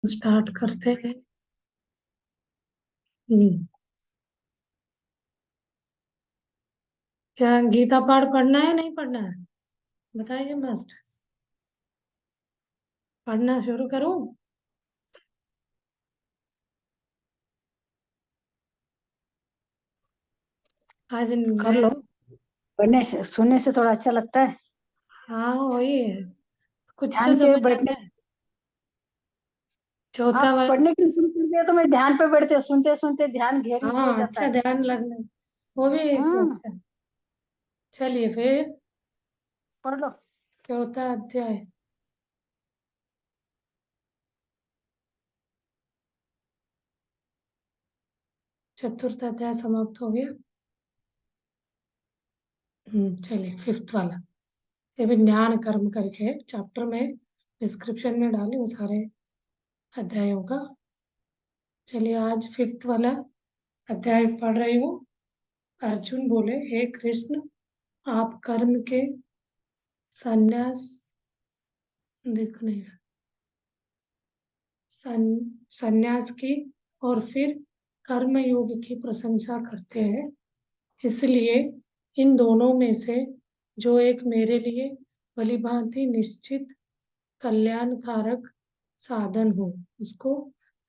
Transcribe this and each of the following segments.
Start करते हैं। हम्म, क्या गीता पाठ पढ़ना है नहीं पढ़ना है? बताइए मास्टर। पढ़ना शुरू करूं? आज कर लो। मैं। पढ़ने से सुनने से थोड़ा अच्छा लगता है। हाँ वही है, कुछ तो ध्यान के समझ बैठने आता है। चौथा आप वाला। पढ़ने के लिए शुरू कर दिया तो मैं ध्यान पे बैठते सुनते सुनते ध्यान घेर हो हाँ जाता अच्छा, है। ध्यान लगना, वो भी एक हम्म। लगता है। चलिए फिर। पढ़ लो। चौथा अध्याय। चतुर्थ अध्याय समाप्त हो गया। चलिए फिफ्थ वाला। ये भी ज्ञान कर्म करके चैप्टर में डिस्क्रिप्शन में डाले वो सारे अध्यायों का। चलिए आज फिफ्थ वाला अध्याय पढ़ रही हूँ। अर्जुन बोले, हे कृष्ण, आप कर्म के संन्यास, देख नहीं रहा, संन्यास की और फिर कर्म योग की प्रशंसा करते हैं। इसलिए इन दोनों में से जो एक मेरे लिए भलीभांति निश्चित कल्याणकारक साधन हो उसको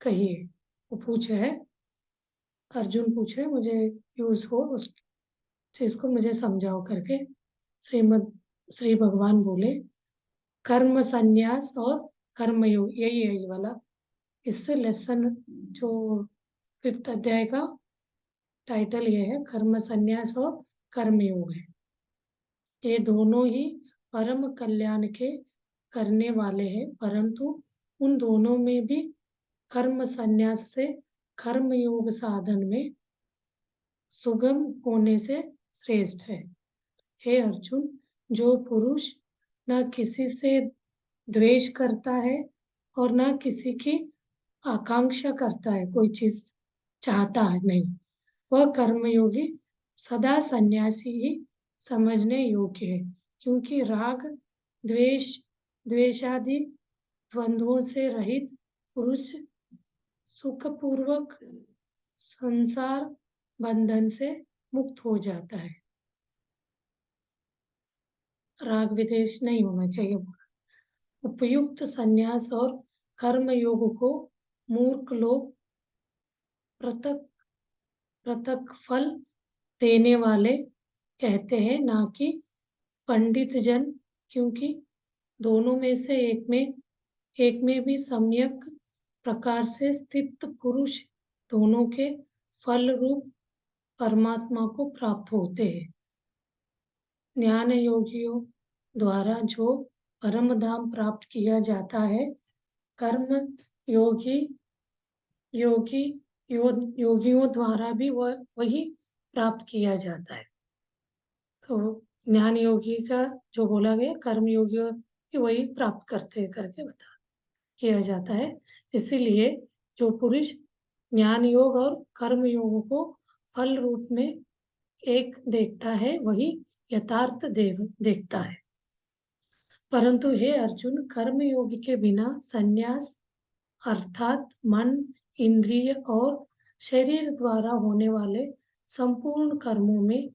कहिए। वो पूछे है, अर्जुन पूछे मुझे यूज हो उस चीज को मुझे समझाओ करके। श्रीमद श्री भगवान बोले, कर्म संन्यास और कर्म योग, यही है ये वाला। इससे लेसन जो फिफ्थ अध्याय का टाइटल ये है, कर्म संन्यास और कर्म योग है। ये दोनों ही परम कल्याण के करने वाले हैं, परंतु उन दोनों में भी कर्म संन्यास से कर्म योग साधन में सुगम होने से श्रेष्ठ है। हे अर्जुन, जो पुरुष न किसी से द्वेष करता है और न किसी की आकांक्षा करता है, कोई चीज चाहता है नहीं, वह कर्मयोगी सदा सन्यासी ही समझने योग्य है। क्योंकि राग द्वेष द्वेषादि द्वंद्वों से रहित पुरुष सुखपूर्वक संसार बंधन से मुक्त हो जाता है। राग विदेश नहीं होना चाहिए। उपयुक्त संन्यास और कर्म योग को मूर्ख लोग पृथक पृथक फल देने वाले कहते हैं, ना कि पंडित जन। क्योंकि दोनों में से एक में भी सम्यक प्रकार से स्थित पुरुष दोनों के फल रूप परमात्मा को प्राप्त होते हैं। ज्ञान योगियों द्वारा जो परम धाम प्राप्त किया जाता है, कर्म योगी योगी योगियों द्वारा भी वही प्राप्त किया जाता है। तो ज्ञान योगी का जो बोला गया, कर्म योगियों भी वही प्राप्त करते करके बता किया जाता है। इसीलिए जो पुरुष ज्ञान योग और कर्म योग को फल रूप में एक देखता है, वही यथार्थ देव देखता है। परंतु हे अर्जुन, कर्म योग के बिना संन्यास अर्थात मन, इंद्रिय और शरीर द्वारा होने वाले संपूर्ण कर्मों में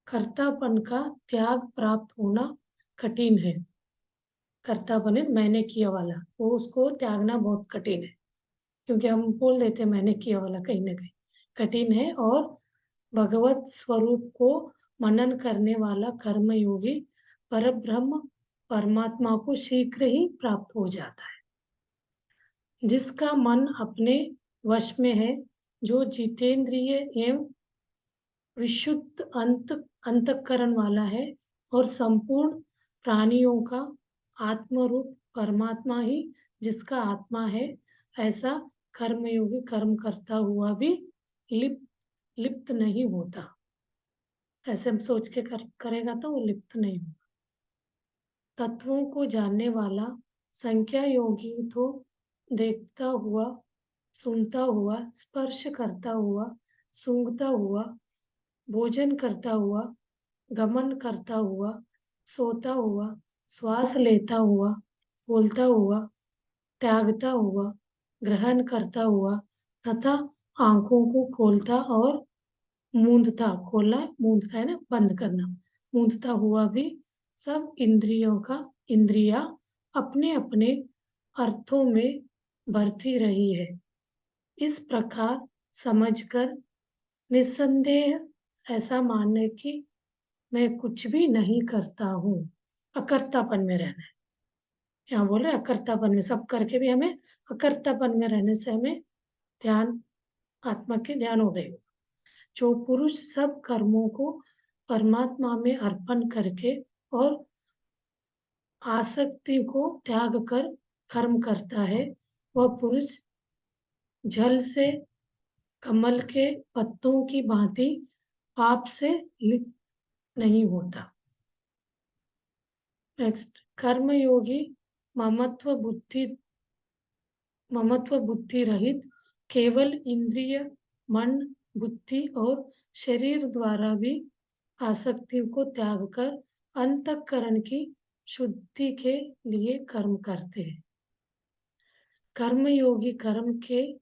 कर्तापन का त्याग प्राप्त होना कठिन है। कर्तापन है मैंने किया वाला, वो उसको त्यागना बहुत कठिन है। क्योंकि हम बोल देते मैंने किया वाला, कहीं ना कहीं कठिन है। और भगवत स्वरूप को मनन करने वाला कर्मयोगी परब्रह्म परमात्मा को शीघ्र ही प्राप्त हो जाता है। जिसका मन अपने वश में है, जो जितेंद्रिय एवं विशुद्ध अंतःकरण वाला है और संपूर्ण प्राणियों का आत्मरूप परमात्मा ही जिसका आत्मा है, ऐसा कर्मयोगी कर्म करता हुआ भी लिप्त नहीं होता। ऐसे हम सोच के करेगा तो वो लिप्त नहीं होगा। तत्वों को जानने वाला संख्या योगी तो देखता हुआ, सुनता हुआ, स्पर्श करता हुआ, सूंघता हुआ, भोजन करता हुआ, गमन करता हुआ, सोता हुआ, श्वास लेता हुआ, बोलता हुआ, त्यागता हुआ, ग्रहण करता हुआ तथा आंखों को खोलता और मूंदता, खोलना मूंदता है ना, बंद करना, मूंदता हुआ भी सब इंद्रिया अपने अपने अर्थों में बरती रही है। इस प्रकार समझकर निस्संदेह ऐसा मानने कि मैं कुछ भी नहीं करता हूँ, अकर्तापन में रहना है। यहाँ बोल रहे अकर्तापन में, सब करके भी हमें अकर्तापन में रहने से हमें ध्यान, आत्मा के ध्यान उदय होगा। जो पुरुष सब कर्मों को परमात्मा में अर्पण करके और आसक्ति को त्याग कर कर्म करता है, वह पुरुष जल से कमल के पत्तों की भांति पाप से लिप्त नहीं होता। नेक्स्ट, कर्मयोगी ममत्व बुद्धि रहित केवल इंद्रिय, मन, बुद्धि और शरीर द्वारा भी आसक्ति को त्याग कर अंतःकरण की शुद्धि के लिए कर्म करते हैं। कर्मयोगी कर्म के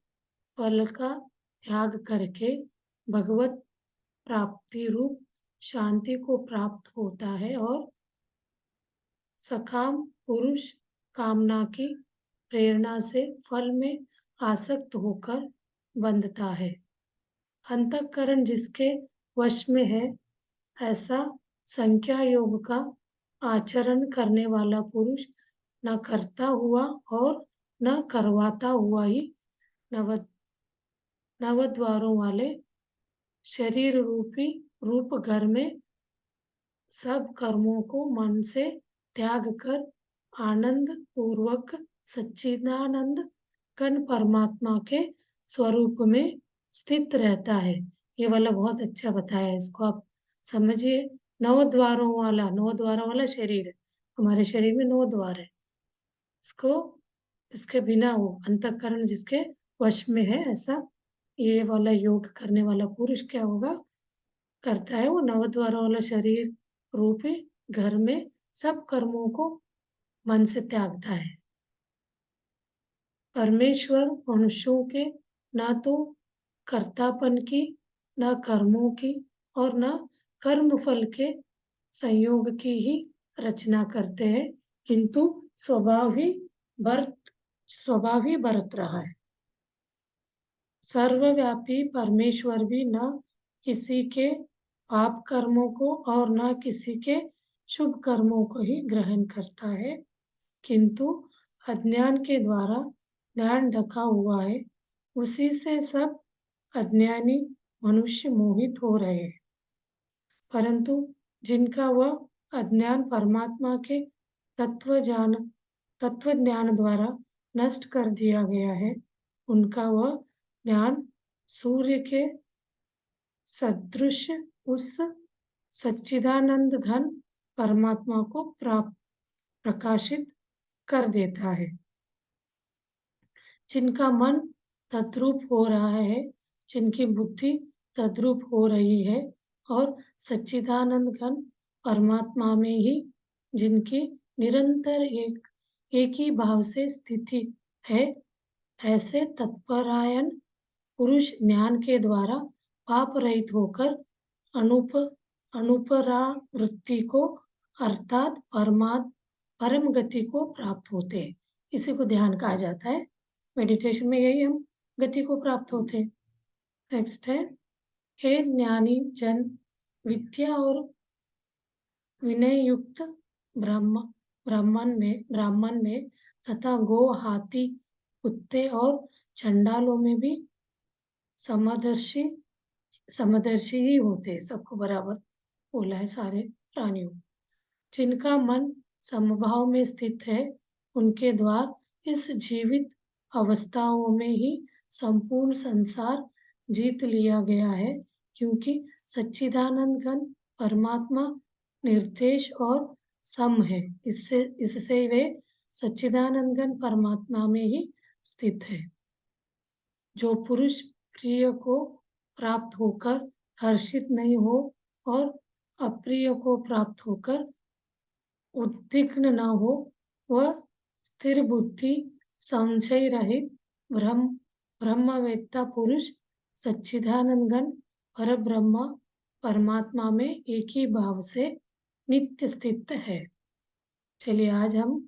फल का त्याग करके भगवत प्राप्ति रूप शांति को प्राप्त होता है और सकाम पुरुष कामना की प्रेरणा से फल में आसक्त होकर बंधता है। अंतःकरण जिसके वश में है, ऐसा संख्या योग का आचरण करने वाला पुरुष न करता हुआ और न करवाता हुआ ही नवद्वारों वाले शरीर रूप घर में सब कर्मों को मन से त्याग कर आनंद पूर्वक सच्चिदानंद घन परमात्मा के स्वरूप में स्थित रहता है। ये वाला बहुत अच्छा बताया है, इसको आप समझिए। 9 द्वारों वाला शरीर है, हमारे शरीर में 9 द्वार है। इसके बिना वो अंतःकरण जिसके वश में है, ऐसा ये वाला योग करने वाला पुरुष क्या होगा, करता है, वो 9 द्वारों वाला शरीर रूपी घर में सब कर्मों को मन से त्यागता है। परमेश्वर मनुष्यों के न तो कर्तापन की, न कर्मों की और न कर्म फल के संयोग की ही रचना करते हैं, किंतु स्वभाव ही बरत रहा है। सर्वव्यापी परमेश्वर भी न किसी के पाप कर्मों को और न किसी के शुभ कर्मों को ही ग्रहण करता है, किंतु अज्ञान के द्वारा ध्यान ढका हुआ है, उसी से सब अज्ञानी मनुष्य मोहित हो रहे हैं। परंतु जिनका वह अज्ञान परमात्मा के तत्व ज्ञान द्वारा नष्ट कर दिया गया है, उनका वह ज्ञान सूर्य के सदृश उस सच्चिदानंद घन परमात्मा को प्रकाशित कर देता है। जिनका मन तद्रूप हो रहा है, जिनकी बुद्धि तद्रूप हो रही है और सच्चिदानंद घन परमात्मा में ही जिनकी निरंतर एक ही भाव से स्थिति है, ऐसे तत्परायण पुरुष ज्ञान के द्वारा पाप रहित होकर अनुपरावृत्ति को अर्थात परम गति को प्राप्त होते हैं। इसी को ध्यान कहा जाता है। मेडिटेशन में यही हम गति को प्राप्त होते हैं। नेक्स्ट है, हे ज्ञानी जन, विद्या और विनय युक्त ब्राह्मण में तथा गो, हाथी, कुत्ते और चंडालों में भी समदर्शी ही होते हैं। सबको बराबर बोला है, सारे प्राणियों। जिनका मन समभाव में स्थित है, उनके द्वार इस जीवित अवस्थाओं में ही संपूर्ण संसार जीत लिया गया है, क्योंकि सच्चिदानंद घन परमात्मा निर्देश और सम है। इससे वे सच्चिदानंद घन परमात्मा में ही स्थित है। जो पुरुष प्रिय को प्राप्त होकर हर्षित नहीं हो और अप्रिय को प्राप्त होकर उद्विग्न न हो, वह स्थिर बुद्धि, संशय रहित ब्रह्म ब्रह्मवेत्ता पुरुष सच्चिदानंद घन पर ब्रह्म परमात्मा में एक ही भाव से नित्य स्थित है। चलिए आज हम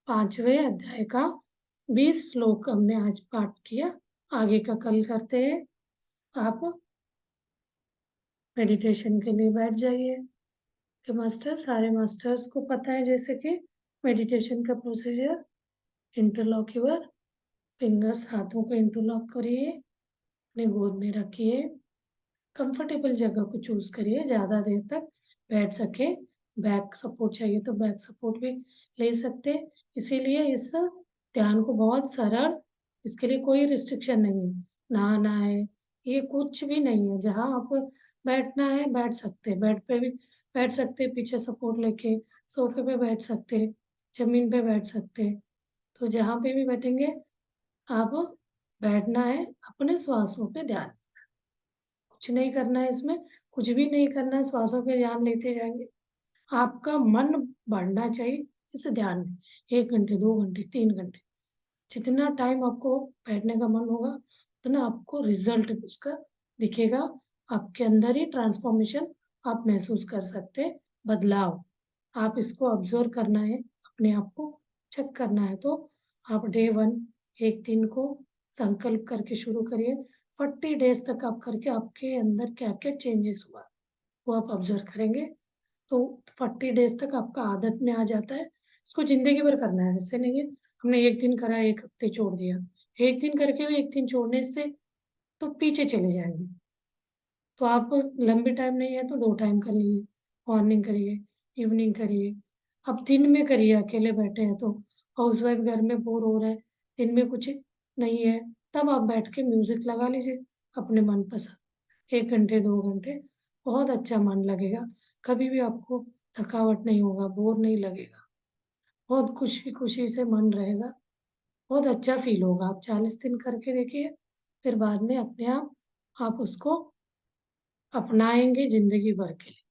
5वें अध्याय का 20 श्लोक हमने आज पाठ किया, आगे का कल करते हैं। आप मेडिटेशन के लिए बैठ जाइए। कि मास्टर, सारे मास्टर्स को पता है जैसे कि मेडिटेशन का प्रोसीजर। इंटरलॉक योर फिंगर्स, हाथों को इंटरलॉक करिए, अपने गोद में रखिए, कंफर्टेबल जगह को चूज करिए, ज्यादा देर तक बैठ सके। बैक सपोर्ट चाहिए तो बैक सपोर्ट भी ले सकते। इसीलिए इस ध्यान को बहुत सरल, इसके लिए कोई रिस्ट्रिक्शन नहीं है, नहाना है ये कुछ भी नहीं है। जहाँ आप बैठना है बैठ सकते, बेड पे भी बैठ सकते, पीछे सपोर्ट लेके सोफे पे बैठ सकते, जमीन पे बैठ सकते। तो जहाँ पे भी बैठेंगे आप बैठना है, अपने श्वासों पे ध्यान, कुछ नहीं करना है इसमें, कुछ भी नहीं करना है, श्वासों पे ध्यान लेते जाएंगे। आपका मन बढ़ना चाहिए इस ध्यान में। 1 घंटे 2 घंटे 3 घंटे जितना टाइम आपको बैठने का मन होगा उतना आपको रिजल्ट उसका दिखेगा। आपके अंदर ही ट्रांसफॉर्मेशन आप महसूस कर सकते हैं, बदलाव। आप इसको ऑब्जर्व करना है, अपने आप को चेक करना है। तो आप डे 1 एक दिन को संकल्प करके शुरू करिए। 40 डेज तक आप करके आपके अंदर क्या क्या चेंजेस हुआ वो आप ऑब्जर्व करेंगे। तो 40 डेज तक आपका आदत में आ जाता है। इसको जिंदगी भर करना है, ऐसे नहीं है हमने एक दिन करा 1 हफ्ते छोड़ दिया। एक दिन करके भी 1 दिन छोड़ने से तो पीछे चले जाएंगे। तो आप लंबी टाइम नहीं है तो 2 टाइम कर लीजिए, मॉर्निंग करिए, इवनिंग करिए। अब दिन में करिए, अकेले बैठे हैं तो, हाउस वाइफ घर में बोर हो रहा है, दिन में कुछ नहीं है, तब आप बैठ के म्यूजिक लगा लीजिए अपने मनपसंद। 1 घंटे 2 घंटे बहुत अच्छा मन लगेगा। कभी भी आपको थकावट नहीं होगा, बोर नहीं लगेगा, बहुत खुशी खुशी से मन रहेगा, बहुत अच्छा फील होगा। आप 40 दिन करके देखिए, फिर बाद में अपने आप उसको अपनाएंगे जिंदगी भर के लिए।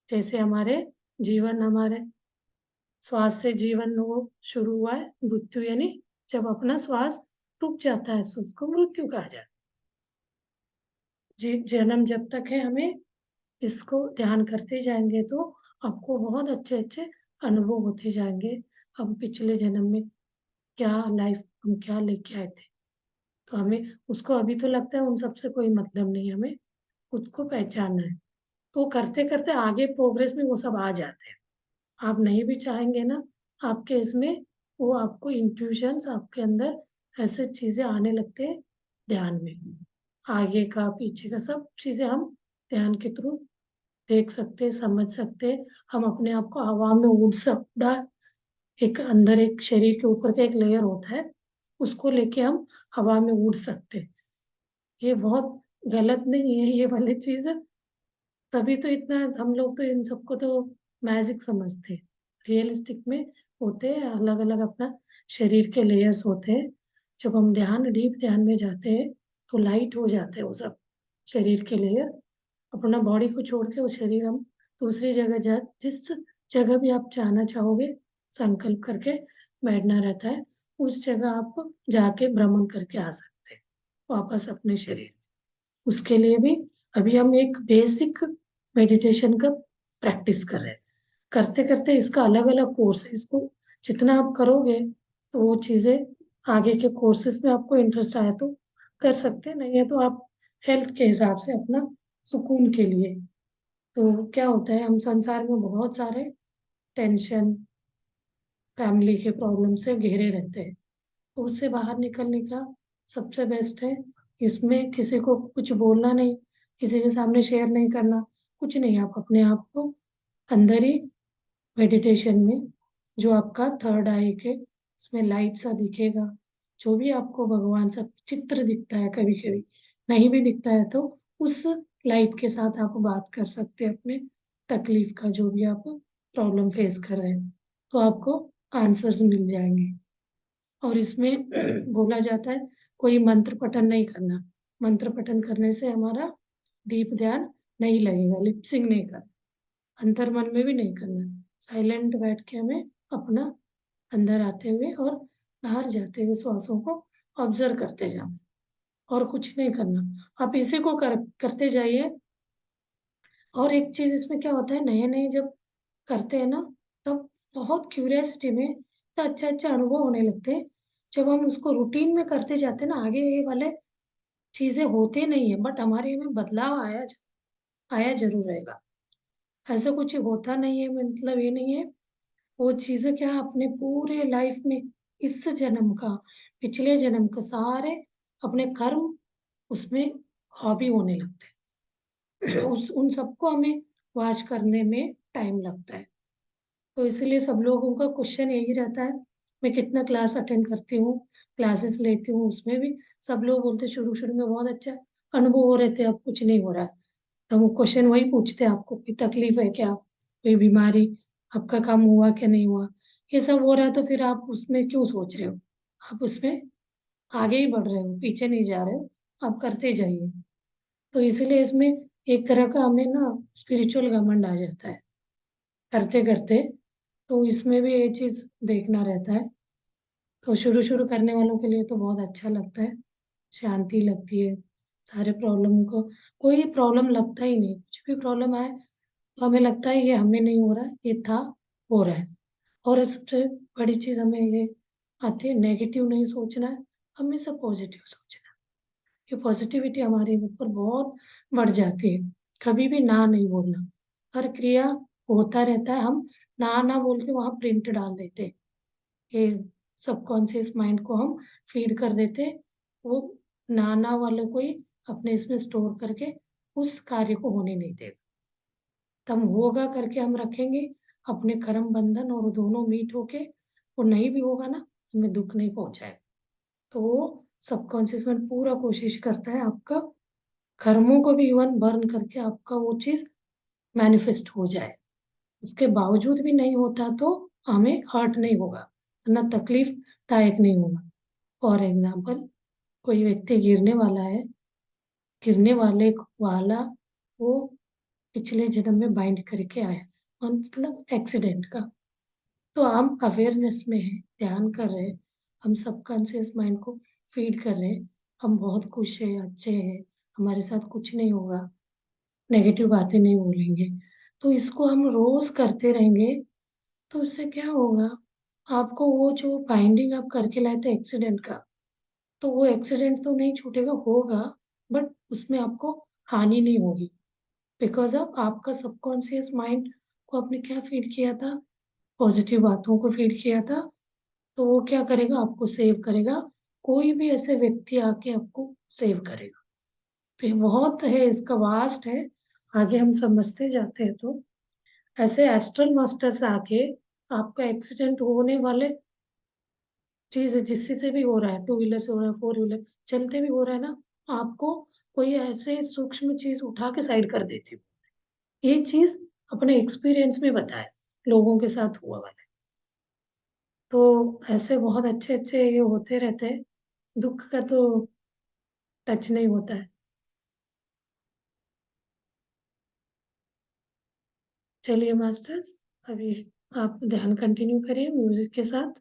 जैसे हमारे जीवन, हमारे श्वास से जीवन वो शुरू हुआ है, मृत्यु यानी जब अपना श्वास रुक जाता है तो उसको मृत्यु कहा जाता है। जन्म जब तक है, हमें इसको ध्यान करते जाएंगे तो आपको बहुत अच्छे अच्छे अनुभव होते जाएंगे। हम पिछले जन्म में क्या लाइफ हम क्या लेके आए थे, तो हमें उसको अभी तो लगता है उन सबसे कोई मतलब नहीं, हमें खुद को पहचानना है। तो करते करते आगे प्रोग्रेस में वो सब आ जाते हैं। आप नहीं भी चाहेंगे ना, आपके इसमें वो आपको इंट्यूशंस आपके अंदर ऐसे चीजें आने लगते हैं ध्यान में। आगे का पीछे का सब चीजें हम ध्यान के थ्रू देख सकते, समझ सकते। हम अपने आप को हवा में उड़ा, एक अंदर एक शरीर के ऊपर का एक लेयर होता है, उसको लेके हम हवा में उड़ सकते। ये बहुत गलत नहीं है ये वाली चीज। तभी तो इतना हम लोग तो इन सबको तो मैजिक समझते हैं। रियलिस्टिक में होते हैं अलग अलग, अपना शरीर के लेयर्स होते हैं। जब हम ध्यान डीप ध्यान में जाते हैं तो लाइट हो जाते हैं वो सब शरीर के लेयर। अपना बॉडी को छोड़ के वो शरीर हम दूसरी जगह जा, जिस जगह भी आप जाना चाहोगे संकल्प करके बैठना रहता है, उस जगह आप जाके भ्रमण करके आ सकते हैं वापस अपने शरीर। उसके लिए भी अभी हम एक बेसिक मेडिटेशन का प्रैक्टिस कर रहे हैं। करते करते इसका अलग अलग कोर्स है, इसको जितना आप करोगे तो वो चीज़ें आगे के कोर्सेज में आपको इंटरेस्ट आया तो कर सकते हैं, नहीं है तो आप हेल्थ के हिसाब से अपना सुकून के लिए। तो क्या होता है, हम संसार में बहुत सारे टेंशन फैमिली के प्रॉब्लम से घिरे रहते हैं, तो उससे बाहर निकलने का सबसे बेस्ट है इसमें किसी को कुछ बोलना नहीं, किसी के सामने शेयर नहीं करना, कुछ नहीं। आप अपने आप को अंदर ही मेडिटेशन में, जो आपका थर्ड आई के इसमें लाइट सा दिखेगा, जो भी आपको भगवान सा चित्र दिखता है, कभी कभी नहीं भी दिखता है तो उस लाइट के साथ आप बात कर सकते हैं अपने तकलीफ का, जो भी आप प्रॉब्लम फेस कर रहे हैं, तो आपको आंसर्स मिल जाएंगे। और इसमें बोला जाता है कोई मंत्र पठन नहीं करना। मंत्र पठन करने से हमारा डीप ध्यान नहीं लगेगा, लिपसिंग नहीं करना, अंतर मन में भी नहीं करना। साइलेंट बैठ के हमें अपना अंदर आते हुए और बाहर जाते हुए श्वासों को ऑब्जर्व करते जाना और कुछ नहीं करना। आप इसी को करते जाइए। और एक चीज इसमें क्या होता है, नए नए जब करते हैं ना, तब बहुत क्यूरियोसिटी में तो अच्छे अच्छे अनुभव होने लगते हैं। जब हम उसको रूटीन में करते जाते हैं ना, आगे ये वाले चीजें होते नहीं है, बट हमारे में बदलाव आया जरूर रहेगा। ऐसा कुछ होता नहीं है, मतलब ये नहीं है। वो चीजें क्या अपने पूरे लाइफ में, इस जन्म का, पिछले जन्म का, सारे अपने कर्म उसमें हॉबी होने लगते हैं। उस उन सबको हमें वॉच करने में टाइम लगता है। तो इसलिए सब लोगों का क्वेश्चन यही रहता है, मैं कितना क्लास अटेंड करती हूँ, क्लासेस लेती हूँ, उसमें भी सब लोग बोलते शुरू शुरू में बहुत अच्छा अनुभव हो रहे थे, अब कुछ नहीं हो रहा है। तो वो क्वेश्चन वही पूछते हैं, आपको कोई तकलीफ है क्या, कोई बीमारी, आपका काम हुआ क्या नहीं हुआ। ये सब हो रहा है तो फिर आप उसमें क्यों सोच रहे हो, आप उसमें आगे ही बढ़ रहे हो, पीछे नहीं जा रहे हो, आप करते जाइए। तो इसीलिए इसमें एक तरह का हमें ना स्पिरिचुअल घमंड आ जाता है करते करते। तो इसमें भी ये चीज देखना रहता है। तो शुरू शुरू करने वालों के लिए तो बहुत अच्छा लगता है, शांति लगती है। सारे प्रॉब्लम को, कोई प्रॉब्लम लगता ही नहीं, कुछ भी प्रॉब्लम आए तो हमें लगता है ये हमें नहीं हो रहा है, ये था, हो रहा है। और सबसे बड़ी चीज हमें ये आती है, नेगेटिव नहीं सोचना है, हमेशा पॉजिटिव सोचना है। ये पॉजिटिविटी हमारे ऊपर बहुत बढ़ जाती है। कभी भी ना नहीं बोलना, हर क्रिया होता रहता है, हम ना ना बोल के वहां प्रिंट डाल देते हैं। ये सबकॉन्शियस माइंड को हम फीड कर देते, वो नाना वाले को ही अपने इसमें स्टोर करके उस कार्य को होने नहीं देगा। तब होगा करके हम रखेंगे अपने कर्म बंधन, और दोनों मीट होके वो नहीं भी होगा ना, हमें दुख नहीं पहुंचाएगा। तो वो सबकॉन्शियस माइंड पूरा कोशिश करता है आपका कर्मों को भी इवन बर्न करके आपका वो चीज मैनिफेस्ट हो जाए। उसके बावजूद भी नहीं होता तो हमें हर्ट नहीं होगा, ना तकलीफ दायक नहीं होगा। फॉर एग्जाम्पल, कोई व्यक्ति गिरने वाला है, गिरने वाला वो पिछले जन्म में बाइंड करके आया, मतलब एक्सीडेंट का। तो हम अवेयरनेस में है, ध्यान कर रहे हैं, हम सबकॉन्शियस माइंड को फीड कर रहे हैं, हम बहुत खुश है, अच्छे हैं, हमारे साथ कुछ नहीं होगा, नेगेटिव बातें नहीं बोलेंगे। तो इसको हम रोज करते रहेंगे, तो उससे क्या होगा, आपको वो जो बाइंडिंग आप करके लाए थे एक्सीडेंट का, तो वो एक्सीडेंट तो नहीं छूटेगा, होगा, बट उसमें आपको हानि नहीं होगी। बिकॉज ऑफ आपका सबकॉन्शियस माइंड को आपने क्या फीड किया था, पॉजिटिव बातों को फीड किया था। तो वो क्या करेगा, आपको सेव करेगा। कोई भी ऐसे व्यक्ति आके आपको सेव करेगा। तो ये बहुत है, इसका वास्ट है, आगे हम समझते जाते हैं। तो ऐसे एस्ट्रल मास्टर्स आके आपका एक्सीडेंट होने वाले चीज जिससे से भी हो रहा है, टू व्हीलर से हो रहा है, फोर व्हीलर चलते भी हो रहा है ना, आपको कोई ऐसे सूक्ष्म चीज उठा के साइड कर देती है। ये चीज अपने एक्सपीरियंस में बताए, लोगों के साथ हुआ वाला है। तो ऐसे बहुत अच्छे अच्छे ये होते रहते हैं। दुख का तो टच नहीं होता है। चलिए मास्टर्स, अभी आप ध्यान कंटिन्यू करिए म्यूजिक के साथ।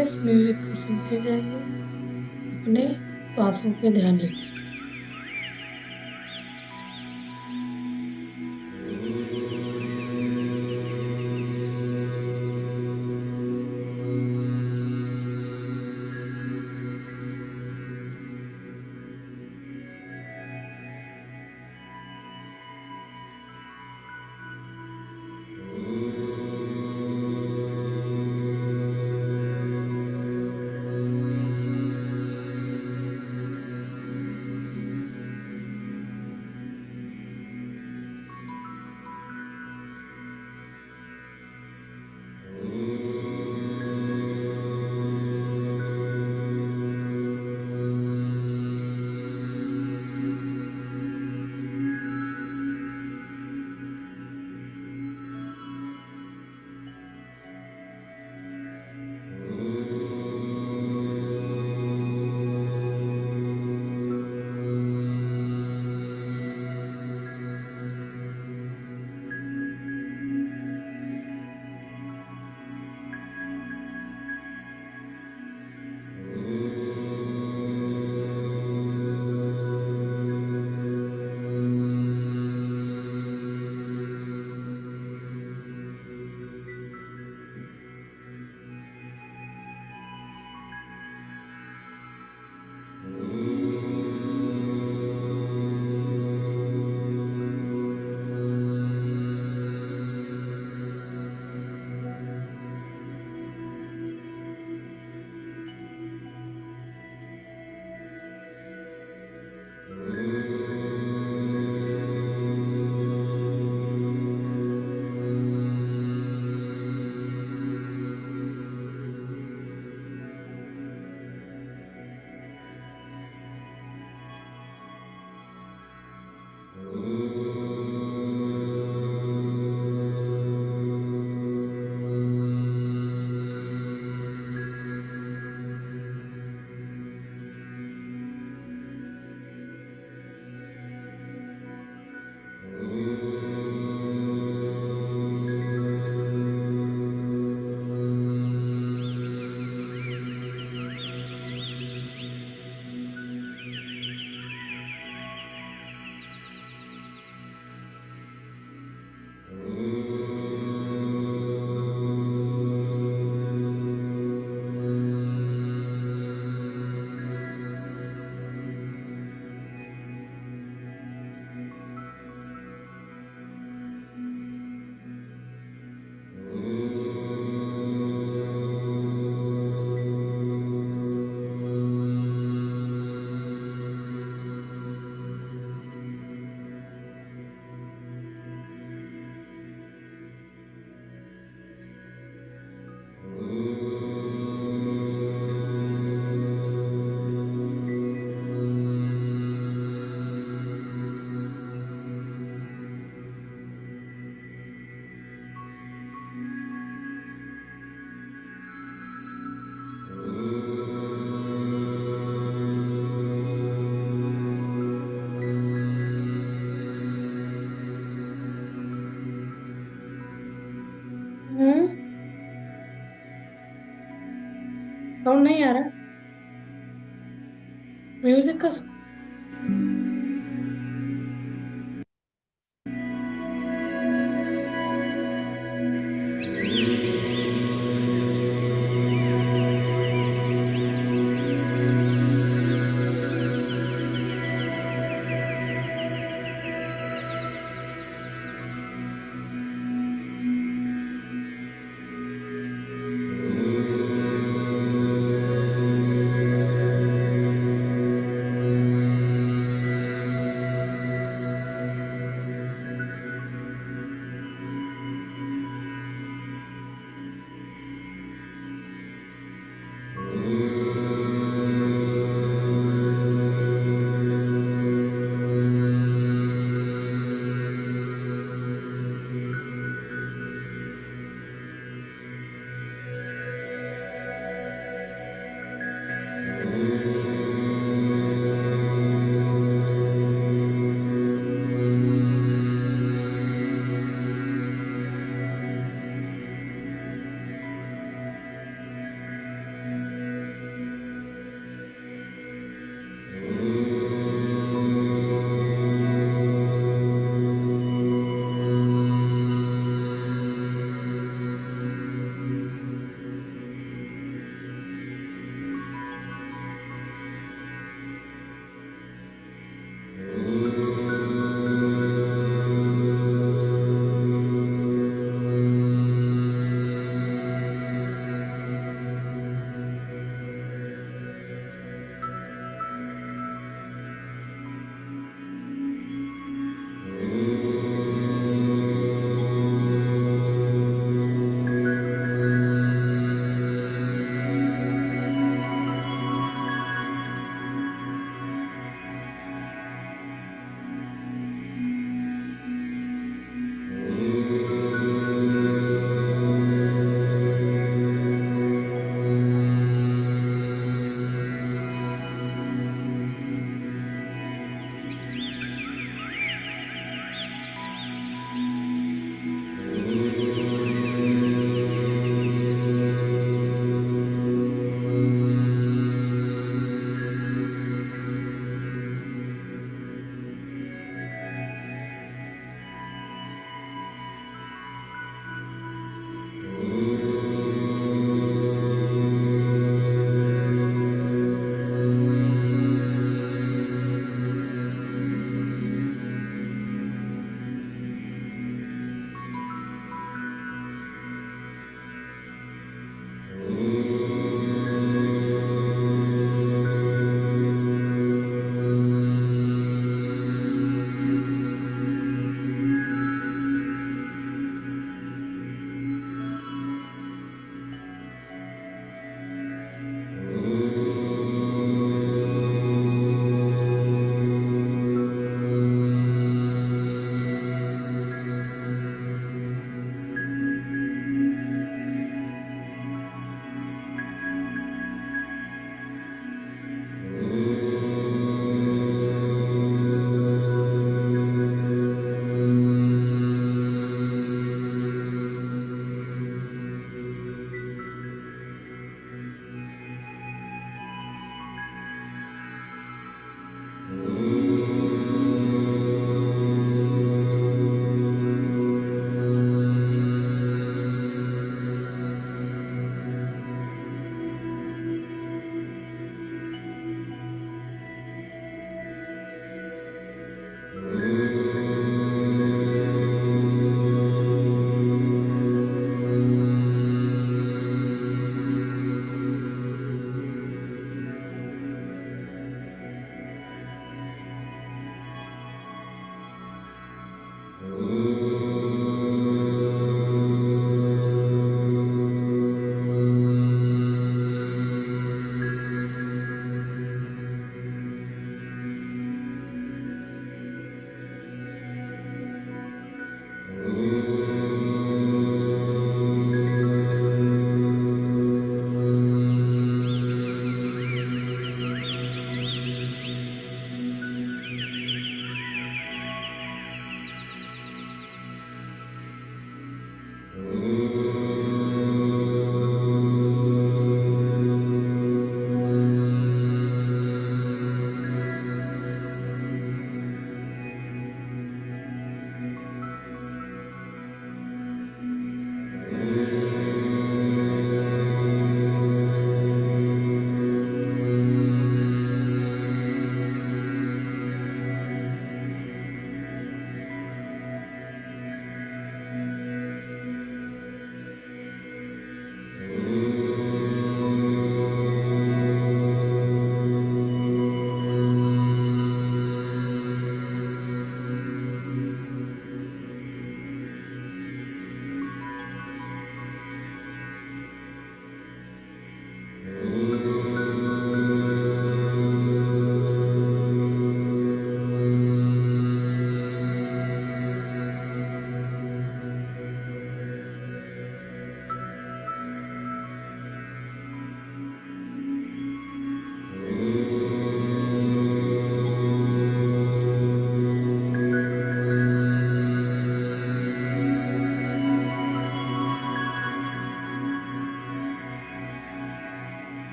इस म्यूजिक को सुनते जाइए, अपने श्वासों पे ध्यान लेते जाइए। साउंड नहीं आ रहा म्यूजिक का।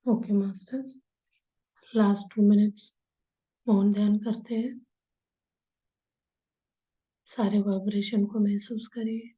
ओके मास्टर्स, लास्ट 2 मिनट्स मौन ध्यान करते हैं। सारे वाइब्रेशन को महसूस करिए।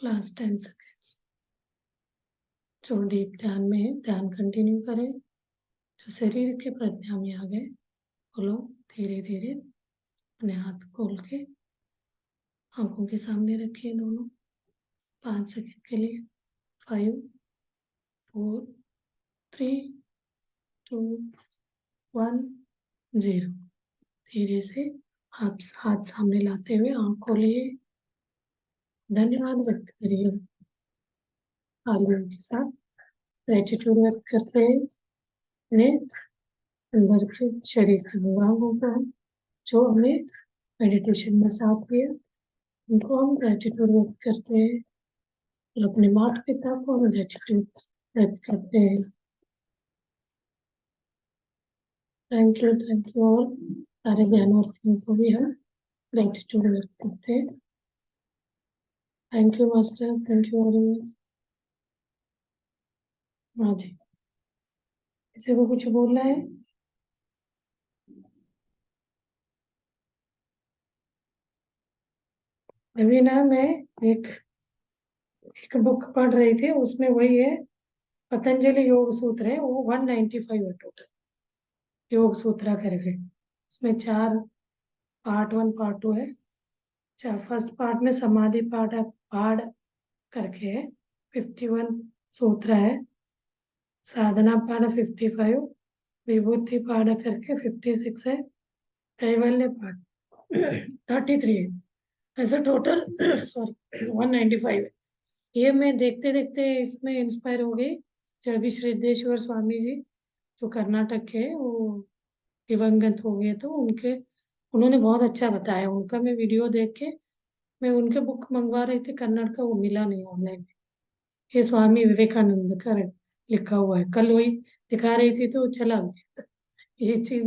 Last 10 seconds. जो डीप ध्यान में है ध्यान कंटिन्यू करें। जो शरीर के प्राणायाम आ गए वो लोग धीरे धीरे अपने हाथ खोल के आंखों के सामने रखिए दोनों 5 सेकेंड के लिए। 5 4 3 2 1 0। धीरे से हाथ सामने लाते हुए आंख खोलिए। धन्यवाद व्यक्त करिए तालियों के साथ। ग्रेटिट्यूड व्यक्त करते हैं अपने अंदर के शरीर के अंगों को जो हमें मेडिटेशन में साथ दिया उनको हम ग्रेटिट्यूड व्यक्त करते हैं और अपने माता पिता को हम ग्रेटिट्यूड व्यक्त करते हैं। Thank you all. सारे ज्ञानार्थियों को भी हम ग्रेटिट्यूड व्यक्त करते हैं। Thank you master, thank you very much. हाँ जी, किसी को कुछ बोलना है? अभी ना मैं एक बुक पढ़ रही थी, उसमें वही है पतंजलि योग सूत्र है, वो 195 है टोटल योग सूत्रा करके। उसमें 4 पार्ट 1 पार्ट 2 है। फर्स्ट पार्ट में समाधि पाठ करके है 51 सूत्र है। साधना पाठ 55, विभूति पाठ करके 56 है। कैवल्य पाठ 33 है। ऐसा टोटल सॉरी 195 है। ये मैं देखते देखते इसमें इंस्पायर हो गई। जो अभी सिद्धेश्वर स्वामी जी जो कर्नाटक के हैं, वो दिवंगत हो गए, तो उन्होंने बहुत अच्छा बताया। उनका मैं वीडियो देख के मैं उनके बुक मंगवा रही थी कन्नड़ का, वो मिला नहीं ऑनलाइन। ये स्वामी विवेकानंद का लिखा हुआ है। कल वही दिखा रही थी तो चला गया। ये चीज है।